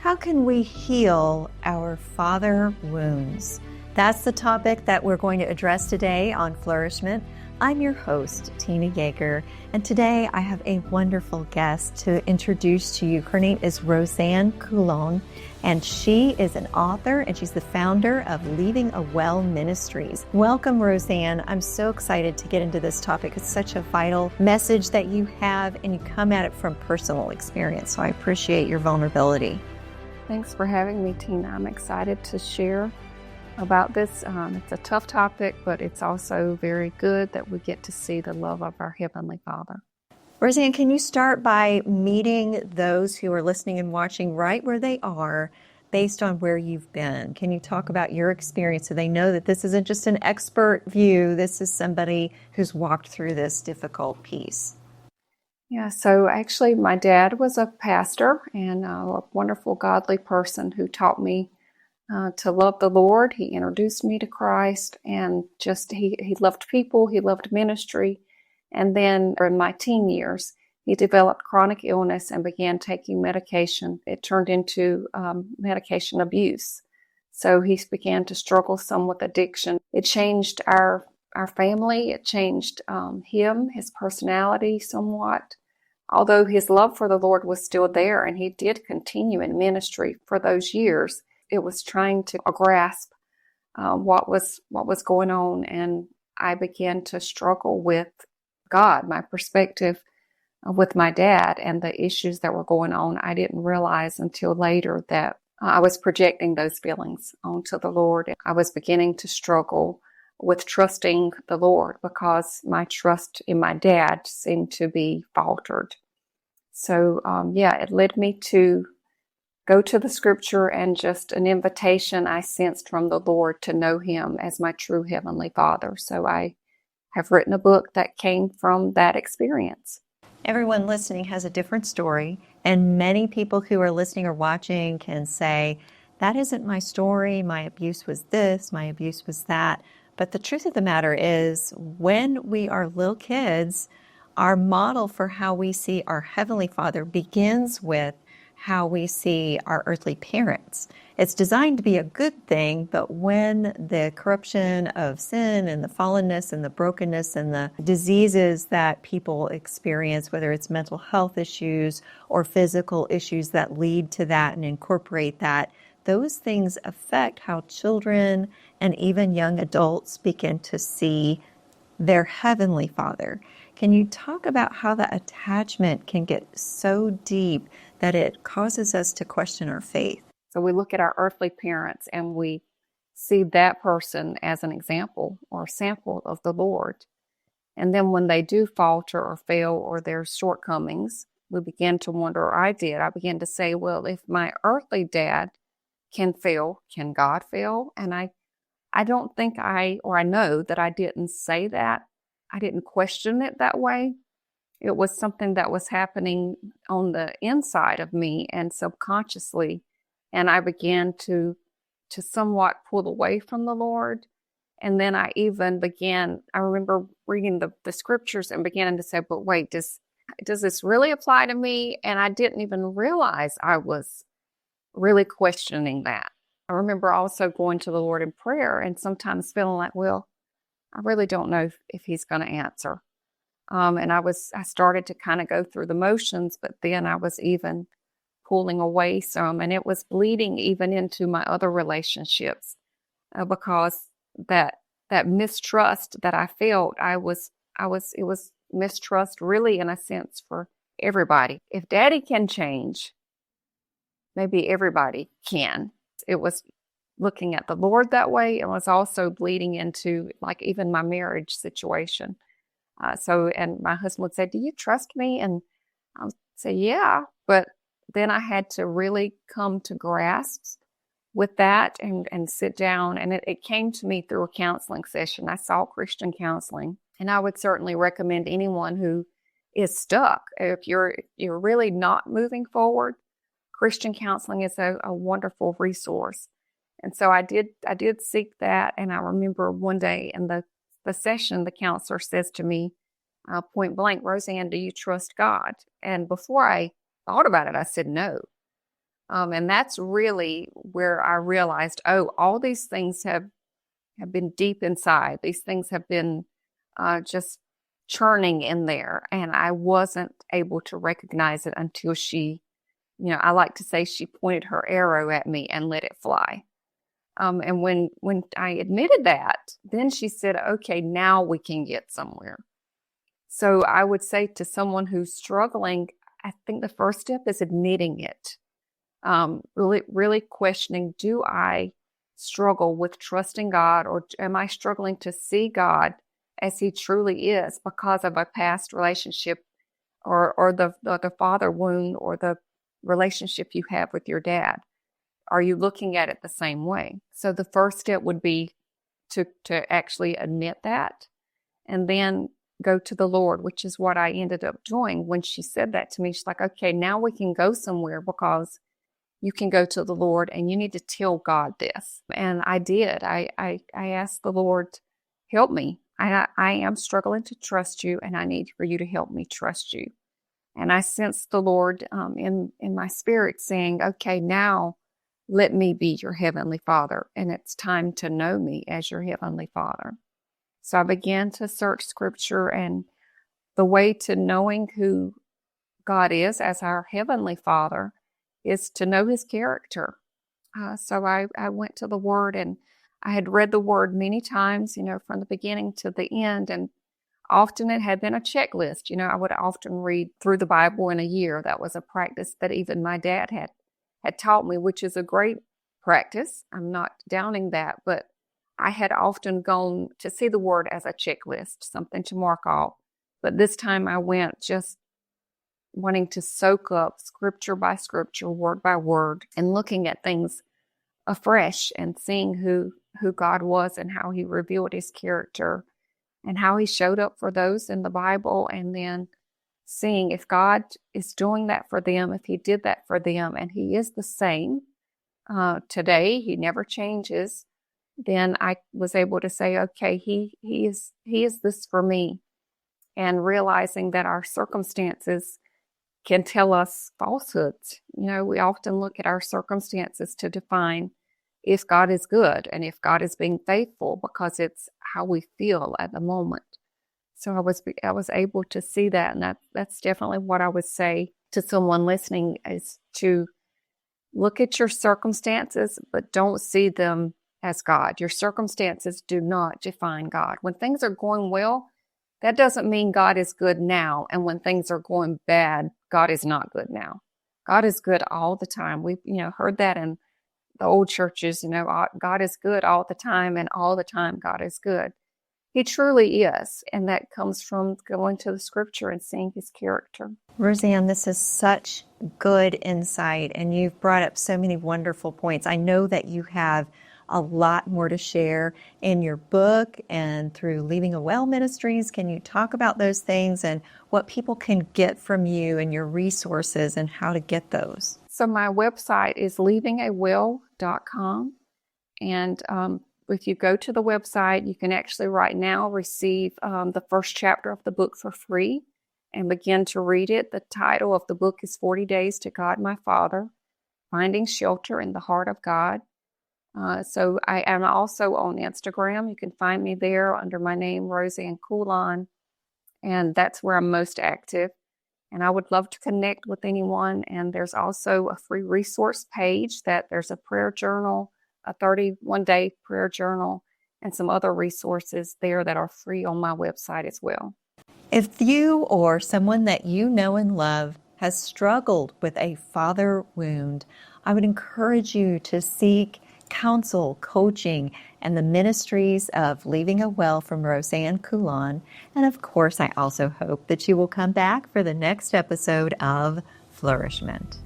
How can we heal our father wounds? That's the topic that we're going to address today on Flourish-Meant. I'm your host, Tina Yeager, and today I have a wonderful guest to introduce to you. Her name is Rosann Coulon, and she is an author, and she's the founder of Well Ministries. Welcome, Rosann. I'm so excited to get into this topic. It's such a vital message that you have, and you come at it from personal experience, so I appreciate your vulnerability. Thanks for having me, Tina. I'm excited to share about this. It's a tough topic, but it's also very good that we get to see the love of our Heavenly Father. Rosann, can you start by meeting those who are listening and watching right where they are based on where you've been? Can you talk about your experience so they know that this isn't just an expert view, this is somebody who's walked through this difficult piece? Yeah, so actually my dad was a pastor and a wonderful godly person who taught me to love the Lord. He introduced me to Christ, and just he loved people, he loved ministry. And then in my teen years, he developed chronic illness and began taking medication. It turned into medication abuse. So he began to struggle some with addiction. It changed our family. It changed him, his personality somewhat. Although his love for the Lord was still there, and he did continue in ministry for those years, it was trying to grasp what was going on, and I began to struggle with God, my perspective with my dad, and the issues that were going on. I didn't realize until later that I was projecting those feelings onto the Lord. I was beginning to struggle with trusting the Lord because my trust in my dad seemed to be faltered. So, it led me to go to the scripture and just an invitation I sensed from the Lord to know him as my true Heavenly Father. So I have written a book that came from that experience. Everyone listening has a different story, and many people who are listening or watching can say, that isn't my story, my abuse was this, my abuse was that. But the truth of the matter is, when we are little kids, our model for how we see our Heavenly Father begins with how we see our earthly parents. It's designed to be a good thing, but when the corruption of sin and the fallenness and the brokenness and the diseases that people experience, whether it's mental health issues or physical issues that lead to that and incorporate that, those things affect how children and even young adults begin to see their Heavenly Father. Can you talk about how that attachment can get so deep that it causes us to question our faith? So we look at our earthly parents and we see that person as an example or a sample of the Lord. And then when they do falter or fail or there's shortcomings, we begin to wonder, or I began to say, well, if my earthly dad can fail, can God fail? And I don't think I know that I didn't say that. I didn't question it that way. It was something that was happening on the inside of me and subconsciously. And I began to somewhat pull away from the Lord. And then I remember reading the scriptures and beginning to say, but wait, does this really apply to me? And I didn't even realize I was really questioning that. I remember also going to the Lord in prayer and sometimes feeling like, well, I really don't know if he's going to answer. And I started to kind of go through the motions, but then I was even pulling away some, and it was bleeding even into my other relationships because that mistrust that I felt, it was mistrust really in a sense for everybody. If Daddy can change, maybe everybody can. It was looking at the Lord that way. It was also bleeding into like even my marriage situation. And my husband would say, do you trust me? And I would say, yeah. But then I had to really come to grasps with that and sit down. And it came to me through a counseling session. I saw Christian counseling. And I would certainly recommend anyone who is stuck, if you're really not moving forward, Christian counseling is a wonderful resource. And so I did seek that. And I remember one day in the session, the counselor says to me, point blank, Rosann, do you trust God? And before I thought about it, I said no. And that's really where I realized, oh, all these things have been deep inside. These things have been just churning in there. And I wasn't able to recognize it until she, I like to say she pointed her arrow at me and let it fly. And when I admitted that, then she said, okay, now we can get somewhere. So I would say to someone who's struggling, I think the first step is admitting it. Really questioning, do I struggle with trusting God, or am I struggling to see God as He truly is because of a past relationship or the father wound or the relationship you have with your dad? Are you looking at it the same way? So the first step would be to actually admit that, and then go to the Lord, which is what I ended up doing. When she said that to me, she's like, okay, now we can go somewhere, because you can go to the Lord and you need to tell God this. And I did. I asked the Lord, help me. I am struggling to trust you, and I need for you to help me trust you. And I sensed the Lord in my spirit saying, okay, now let me be your Heavenly Father, and it's time to know me as your Heavenly Father. So I began to search Scripture, and the way to knowing who God is as our Heavenly Father is to know His character. So I went to the Word, and I had read the Word many times, from the beginning to the end, and often it had been a checklist. I would often read through the Bible in a year. That was a practice that even my dad had taught me, which is a great practice. I'm not downing that, but I had often gone to see the Word as a checklist, something to mark off. But this time I went just wanting to soak up Scripture by Scripture, word by word, and looking at things afresh and seeing who God was and how He revealed His character and how He showed up for those in the Bible, and then seeing if God is doing that for them, if He did that for them, and He is the same today, He never changes, then I was able to say, okay, He is this for me. And realizing that our circumstances can tell us falsehoods. We often look at our circumstances to define if God is good and if God is being faithful, because it's how we feel at the moment. So I was able to see that, and that's definitely what I would say to someone listening, is to look at your circumstances, but don't see them as God. Your circumstances do not define God. When things are going well, that doesn't mean God is good now. And when things are going bad, God is not good now. God is good all the time. We've heard that in the old churches. God is good all the time, and all the time God is good. He truly is, and that comes from going to the Scripture and seeing His character. Rosann, this is such good insight, and you've brought up so many wonderful points. I know that you have a lot more to share in your book and through Leaving a Well Ministries. Can you talk about those things and what people can get from you and your resources and how to get those? So my website is leavingawell.com, and if you go to the website, you can actually right now receive the first chapter of the book for free and begin to read it. The title of the book is 40 Days to God My Father, Finding Shelter in the Heart of God. So I am also on Instagram. You can find me there under my name, Rosann Coulon, and that's where I'm most active. And I would love to connect with anyone. And there's also a free resource page that there's a prayer journal, a 31-day prayer journal, and some other resources there that are free on my website as well. If you or someone that you know and love has struggled with a father wound, I would encourage you to seek counsel, coaching, and the ministries of Leaving a Well from Rosann Coulon. And of course, I also hope that you will come back for the next episode of Flourish-Meant.